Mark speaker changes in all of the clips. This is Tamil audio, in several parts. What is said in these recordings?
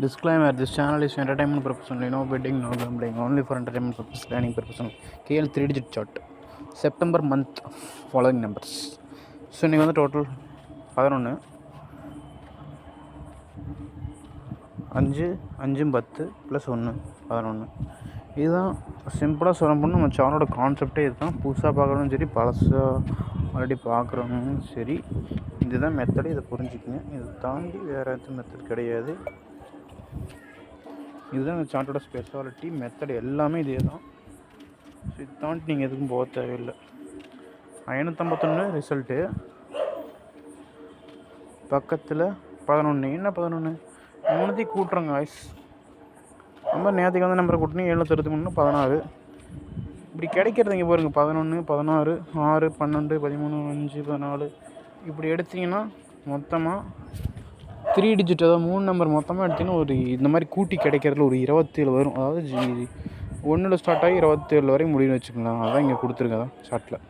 Speaker 1: Disclaimer: This channel is entertainment purpose only. No betting, no gambling. Only for entertainment purpose. Planning purpose only. KL 3-digit chart. September month following numbers. So இன்றைக்கி வந்து டோட்டல் 11 5 5 10 + 1 11. இதுதான் சிம்பிளாக சொல்ல போனால் நம்ம சேனலோட கான்செப்டே இதுதான். புதுசாக பார்க்குறவங்களும் சரி, பழசாக ஆல்ரெடி பார்க்குறவங்களும் சரி, இதுதான் மெத்தடு. இதை புரிஞ்சுக்குங்க. இதை தாண்டி வேறு எதுவும் மெத்தட் கிடையாது. இதுதான் இந்த சார்ட்டோட ஸ்பெஷாலிட்டி. மெத்தட் எல்லாமே இதே தான். ஸோ இது தாண்டி நீங்கள் எதுக்கும் போக தேவையில்லை. 551 ரிசல்ட்டு, பக்கத்தில் 11. என்ன 11? மூணுத்தையும் கூட்டுறோங்க ஆய்ஸ். ரொம்ப நேற்றுக்கு வந்து நம்பரை கூட்டினு 763 16. இப்படி கிடைக்கிறது இங்கே பாருங்கள். 11 16 6 12 13 5 14. இப்படி எடுத்திங்கன்னா மொத்தமாக 3 டிஜிட், அதாவது 3 நம்பர் மொத்தமாக எடுத்திங்கன்னா ஒரு இந்த மாதிரி கூட்டி கிடைக்கிறதுல ஒரு 27 வரும். அதாவது 1 ஸ்டார்ட் ஆகி 27 வரையும் முடியும்னு வச்சுக்கலாம். அதான் இங்கே கொடுத்துருங்க. அதான் ஷார்ட்டில்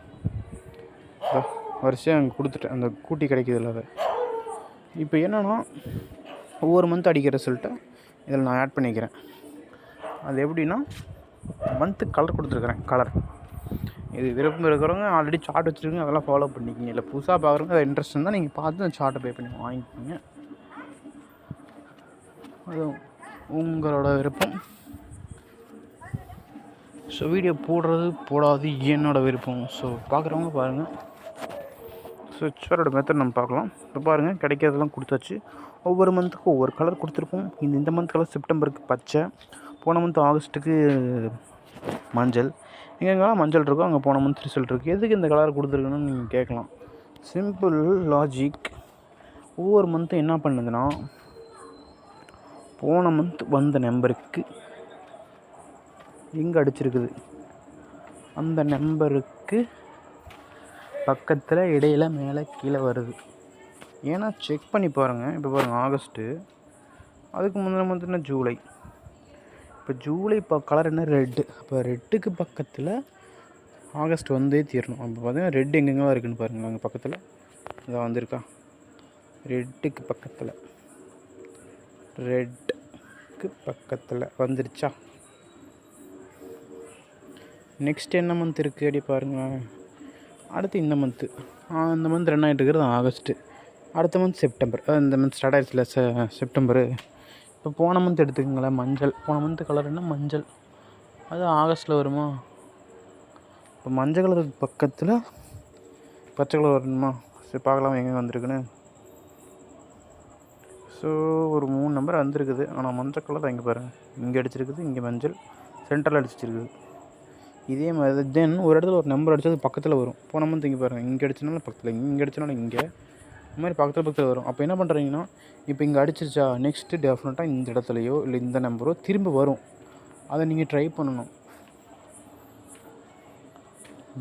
Speaker 1: வரிசையாக அங்கே கொடுத்துட்டேன் அந்த கூட்டி கிடைக்கிறதுல. அதை இப்போ என்னென்னா ஒவ்வொரு மந்த் அடிக்கிற ரிசல்ட்டை இதில் நான் ஆட் பண்ணிக்கிறேன். அது எப்படின்னா மந்த்து கலர் கொடுத்துருக்குறேன். கலர் இது விருப்பம் இருக்கிறவங்க ஆல்ரெடி சார்ட் வச்சுருக்கீங்க, அதெல்லாம் ஃபாலோ பண்ணிக்கிங்க. இல்லை புதுசாக பார்க்குறவங்க அதை இன்ட்ரெஸ்ட் இருந்தால் நீங்கள் பார்த்து அந்த சார்ட்டை பே பண்ணி வாங்கிக்கிங்க. அது உங்களோட விருப்பம். ஸோ வீடியோ போடுறது போடாது என்னோடய விருப்பம். ஸோ பார்க்குறவங்க பாருங்கள். ஸோ சாரோட மெத்தட் நம்ம பார்க்கலாம். இப்போ பாருங்கள், கிடைக்கிறதெல்லாம் கொடுத்தாச்சு. ஒவ்வொரு மந்த்துக்கும் ஒவ்வொரு கலர் கொடுத்துருப்போம். இந்த மந்த் கலர் செப்டம்பருக்கு பச்சை, போன மந்த் ஆகஸ்ட்டுக்கு மஞ்சள். எங்கெங்கெல்லாம் மஞ்சள் இருக்கோ அங்கே போன மந்த் ரிசல்ட் இருக்குது. எதுக்கு இந்த கலர் கொடுத்துருக்குன்னு நீங்கள் கேட்கலாம். Simple logic. ஒவ்வொரு மந்த்தும் என்ன பண்ணுதுன்னா, போன மந்த் வந்த நம்பருக்கு எங்கே அடிச்சிருக்குது அந்த நம்பருக்கு பக்கத்தில் இடையில் மேலே கீழே வருது. ஏன்னா செக் பண்ணி பாருங்கள். இப்போ பாருங்கள், ஆகஸ்ட்டு, அதுக்கு முந்தின மந்த்னா ஜூலை. இப்போ ஜூலை இப்போ கலர் என்ன? ரெட்டு. அப்போ ரெட்டுக்கு பக்கத்தில் ஆகஸ்ட் வந்தே தீரணும். அப்போ பார்த்தீங்கன்னா ரெட் எங்கெங்கெல்லாம் இருக்குதுன்னு பாருங்கள். அங்கே பக்கத்தில் இதை வந்திருக்கா? ரெட்டுக்கு பக்கத்தில், ரெட்டுக்கு பக்கத்தில் வந்துருச்சா? நெக்ஸ்ட் என்ன மந்த் இருக்குது அப்படி பாருங்கள். அடுத்து இந்த மந்த்து, இந்த மந்த் ரன் ஆகிட்டு இருக்கிறது ஆகஸ்ட்டு. அடுத்த மந்த் செப்டம்பர். இந்த மந்த் ஸ்டார்ட் ஆகிடுச்சுல செப்டம்பரு. இப்போ போன மந்த் எடுத்துக்கங்களேன், மஞ்சள். போன மந்த் கலர் என்ன? மஞ்சள். அது ஆகஸ்ட்டில் வருமா? இப்போ மஞ்சள் கலருக்கு பக்கத்தில் பச்சை கலர் வரணுமா? சரி பார்க்கலாம் எங்கே வந்திருக்குன்னு. ஸோ ஒரு 3 நம்பர் வந்திருக்குது. ஆனால் மஞ்சள் கலர் இங்கே பாருங்கள், இங்கே அடிச்சிருக்குது, இங்கே மஞ்சள் சென்டரில் அடிச்சிருக்குது. இதே மாதிரி தென் ஒரு இடத்துல ஒரு நம்பர் அடித்தது பக்கத்தில் வரும். போன மந்த் இங்கே பாருங்கள், இங்கே அடிச்சனால பக்கத்தில், இங்கே அடிச்சனால இங்கே, இந்த மாதிரி பக்கத்தில் வரும். அப்போ என்ன பண்ணுறீங்கன்னா, இப்போ இங்கே அடிச்சிருச்சா, நெக்ஸ்ட்டு டெஃபினட்டாக இந்த இடத்துலையோ இல்லை இந்த நம்பரோ திரும்ப வரும். அதை நீங்கள் ட்ரை பண்ணணும்.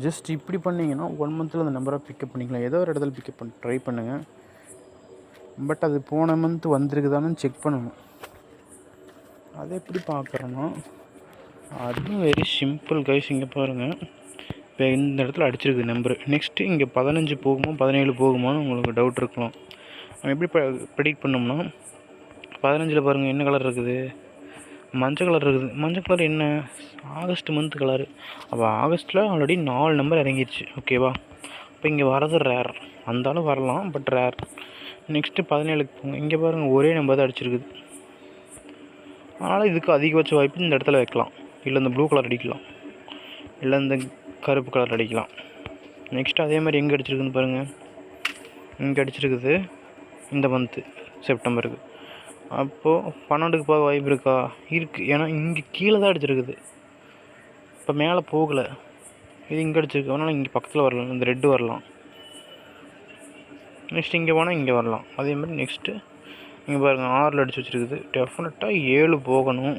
Speaker 1: ஜஸ்ட் இப்படி பண்ணிங்கன்னா 1 மந்தில் அந்த நம்பரை பிக்கப் பண்ணிக்கலாம். ஏதோ ஒரு இடத்துல பிக்கப் பண்ணி ட்ரை பண்ணுங்கள். பட் அது போன மந்த் வந்திருக்குதானு செக் பண்ணணும். அதை எப்படி பார்க்குறோன்னா, அதுவும் வெரி சிம்பிள் கைஸ். இங்கே பாருங்கள், இப்போ இந்த இடத்துல அடிச்சிருக்கு நம்பரு. நெக்ஸ்ட்டு இங்கே 15 போகுமா 17 போகுமான்னு உங்களுக்கு டவுட் இருக்கலாம். நம்ம எப்படி ப்ரெடிக்ட் பண்ணோம்னா, 15 பாருங்கள் என்ன கலர் இருக்குது? மஞ்சள் கலர் இருக்குது. மஞ்சள் கலர் என்ன? August month colour. அப்போ ஆகஸ்ட்டில் ஆல்ரெடி 4 நம்பர் இறங்கிடுச்சு. ஓகேவா? இப்போ இங்கே வரது ரேர். அந்தாலும் வரலாம், பட் ரேர். நெக்ஸ்ட்டு 17க்கு போங்க. இங்கே பாருங்கள், ஒரே நம்பர் தான் அடிச்சிருக்குது. அதனால் இதுக்கு அதிகபட்ச வாய்ப்பு இந்த இடத்துல வைக்கலாம். இல்லை இந்த ப்ளூ கலர் அடிக்கலாம், இல்லை இந்த கருப்பு கலர் அடிக்கலாம். நெக்ஸ்ட்டு அதே மாதிரி எங்கே அடிச்சிருக்குன்னு பாருங்கள், இங்கே அடிச்சிருக்குது இந்த மந்த்து செப்டம்பருக்கு. அப்போது 12க்கு போக வாய்ப்பு இருக்கா? இருக்குது. ஏன்னா இங்கே கீழே தான் அடிச்சிருக்குது, இப்போ மேலே போகலை. இது இங்கே அடிச்சிருக்கு, அதனால் இங்கே பக்கத்தில் வரலாம், இந்த ரெட்டு வரலாம். நெக்ஸ்ட் இங்கே போனால் இங்கே வரலாம். அதே மாதிரி நெக்ஸ்ட்டு இங்கே பாருங்கள், 6 அடிச்சு வச்சுருக்குது. டெஃபினட்டாக 7 போகணும்,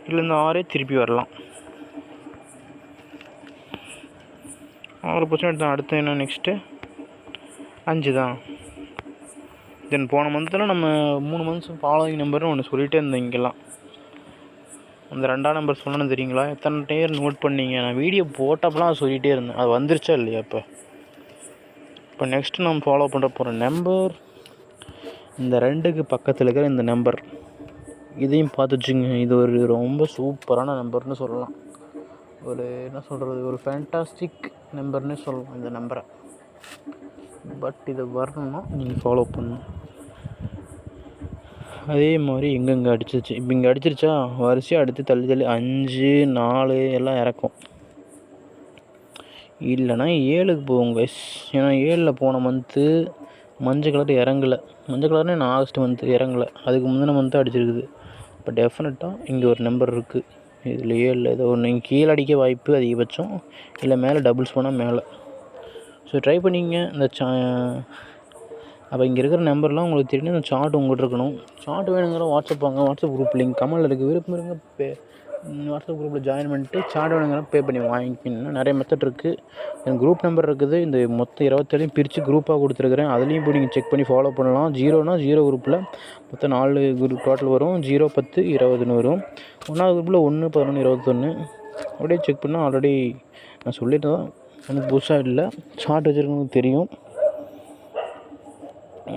Speaker 1: இல்லை இந்த 6 திருப்பி வரலாம். 6% தான். அடுத்து என்ன? நெக்ஸ்ட்டு 5 தான். தென் போன மந்தில் நம்ம 3 மந்த்ஸ் ஃபாலோவிங் நம்பர்னு ஒன்று சொல்லிகிட்டே இருந்தேன். இங்கெல்லாம் அந்த 2ஆம் நம்பர் சொன்னேன்னு தெரியுங்களா? எத்தனை டைம் நோட் பண்ணிங்க? நான் வீடியோ போட்டப்பெல்லாம் சொல்லிகிட்டே இருந்தேன். அது வந்துருச்சா இல்லையா? இப்போ நெக்ஸ்ட்டு நம்ம ஃபாலோ பண்ணுற போகிற நம்பர் இந்த 2க்கு பக்கத்தில் இருக்கிற இந்த நம்பர் இதையும் பார்த்து வச்சுங்க. இது ஒரு ரொம்ப சூப்பரான நம்பர்னு சொல்லலாம். ஒரு என்ன சொல்கிறது, ஒரு ஃபேண்டாஸ்டிக் நம்பர்னே சொல்லலாம் இந்த நம்பரை. பட் இதை வரணும்னா நீங்கள் ஃபாலோ பண்ணணும். அதே மாதிரி எங்கெங்கே அடிச்சிருச்சு, இப்போ இங்கே அடிச்சிருச்சா வரிசையாக அடுத்து தள்ளி 5 4 எல்லாம் இறக்கும். இல்லைனா 7க்கு போகும் கைஸ். ஏன்னா 7ல் போன மந்த்து மஞ்சள் கலர் இறங்கலை. மஞ்சள் கலர்னு நான் ஆகஸ்ட் மந்த்து இறங்கலை, அதுக்கு முந்தின மந்த்து அடிச்சிருக்குது. இப்போ டெஃபினட்டாக இங்கே ஒரு நம்பர் இருக்குது. இதில் 7ல் ஏதோ ஒன்று கீழே அடிக்க வாய்ப்பு அதிகபட்சம், இல்லை மேலே டபுள்ஸ் போனால் மேலே. ஸோ ட்ரை பண்ணிங்க. இந்த அப்போ இங்கே இருக்கிற நம்பர்லாம் உங்களுக்கு தெரியும். இந்த சார்ட் உங்கள்கிட்ட இருக்கணும். சார்ட் வேணுங்கிற வாட்ஸ்அப் வாங்க. வாட்ஸ்அப் குரூப் லிங்க் கமெண்டில் இருக்குது. விருப்பம் இருங்க வாட்ஸ்அப் குரூப்பில் ஜாயின் பண்ணிட்டு சார்ட் வேணுங்கிற பே பண்ணி வாங்கிக்கணும். நிறைய மெத்தட் இருக்குது. எனக்கு குரூப் நம்பர் இருக்குது. இந்த மொத்தம் 27 பிரித்து குரூப்பாக கொடுத்துருக்குறேன். அதுலேயும் போய் நீங்கள் செக் பண்ணி ஃபாலோ பண்ணலாம். 0னா 0 குரூப்பில் மொத்தம் 4 குரூப் டோட்டல் வரும். 0 10 20ன்னு வரும். 1வது குரூப்பில் 1 11 21 அப்படியே செக் பண்ணால் ஆல்ரெடி நான் சொல்லிட்டு தான், எனக்கு புதுசாக இல்லை. சார்ட் வச்சுருக்கவங்களுக்கு தெரியும்.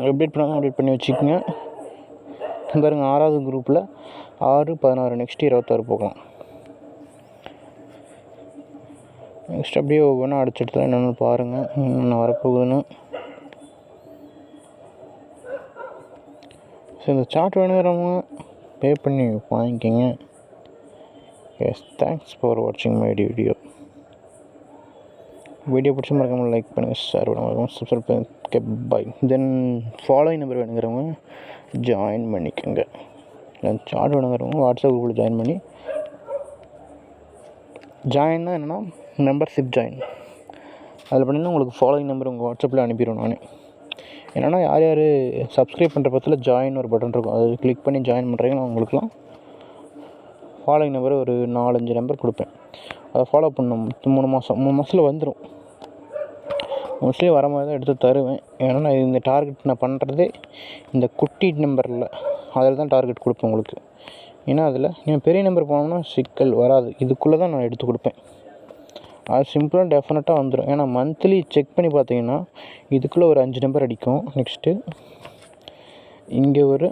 Speaker 1: அப்டேட் பண்ணாமல் அப்டேட் பண்ணி வச்சுக்கோங்க. பாருங்க 6வது குரூப்பில் 6 16 நெக்ஸ்ட்டு 26 போகலாம். நெக்ஸ்ட் அப்படியே ஒவ்வொன்றா அடிச்சுட்டு தான் என்னென்னு பாருங்கள் என்ன வரப்போகுதுன்னு. ஸோ இந்த சார்ட் வேணுங்கிறவங்க பே பண்ணி வாங்கிக்கோங்க. எஸ், தேங்க்ஸ் ஃபார் வாட்சிங் மை வீடியோ. வீடியோ பிடிச்ச மறக்காமல் லைக் பண்ணுங்கள், ஷேர் பண்ணுங்கள், சப்ஸ்கிரைப் பண்ணுங்க. பை. தென் ஃபாலோயிங் நம்பர் வேணுங்கிறவங்க ஜாயின் பண்ணிக்கோங்க. சார்ட் வேணுங்கிறவங்க வாட்ஸ்அப் குரூப்பில் ஜாயின் பண்ணி ஜாயின்னா என்னென்னா மெம்பர்ஷிப் ஜாயின். அதில் பண்ணிங்கன்னா உங்களுக்கு ஃபாலோயிங் நம்பர் உங்கள் வாட்ஸ்அப்பில் அனுப்பிடுவேன் நான். என்னென்னா யார் யார் சப்ஸ்கிரைப் பண்ணுற பக்கத்தில் ஜாயின் ஒரு பட்டன் இருக்கும், அது கிளிக் பண்ணி ஜாயின் பண்ணுறீங்கன்னா உங்களுக்குலாம் ஃபாலோயிங் நம்பர் ஒரு 4-5 நம்பர் கொடுப்பேன். அதை ஃபாலோ பண்ணணும். 3 மாதத்தில் வந்துடும். மோஸ்ட்லி வர மாதிரி தான் எடுத்து தருவேன். ஏன்னா நான் இந்த டார்கெட் நான் பண்ணுறதே இந்த குட்டி நம்பரில், அதில் தான் டார்கெட் கொடுப்பேன் உங்களுக்கு. ஏன்னா அதில் நீங்கள் பெரிய நம்பர் போனோம்னா சிக்கல் வராது. இதுக்குள்ளே தான் நான் எடுத்து கொடுப்பேன். அது சிம்பிளாக டெஃபினட்டாக வந்துடும். ஏன்னா மந்த்லி செக் பண்ணி பார்த்தீங்கன்னா இதுக்குள்ளே ஒரு 5 நம்பர் அடிக்கும். நெக்ஸ்ட்டு இங்கே ஒரு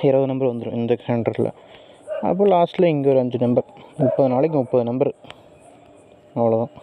Speaker 1: 20 நம்பர் வந்துடும் இந்த கேலண்டரில். அப்போ லாஸ்ட்டில் இங்கே ஒரு 5 நம்பர், 30 நாளைக்கு 30 நம்பர். அவ்வளோதான்.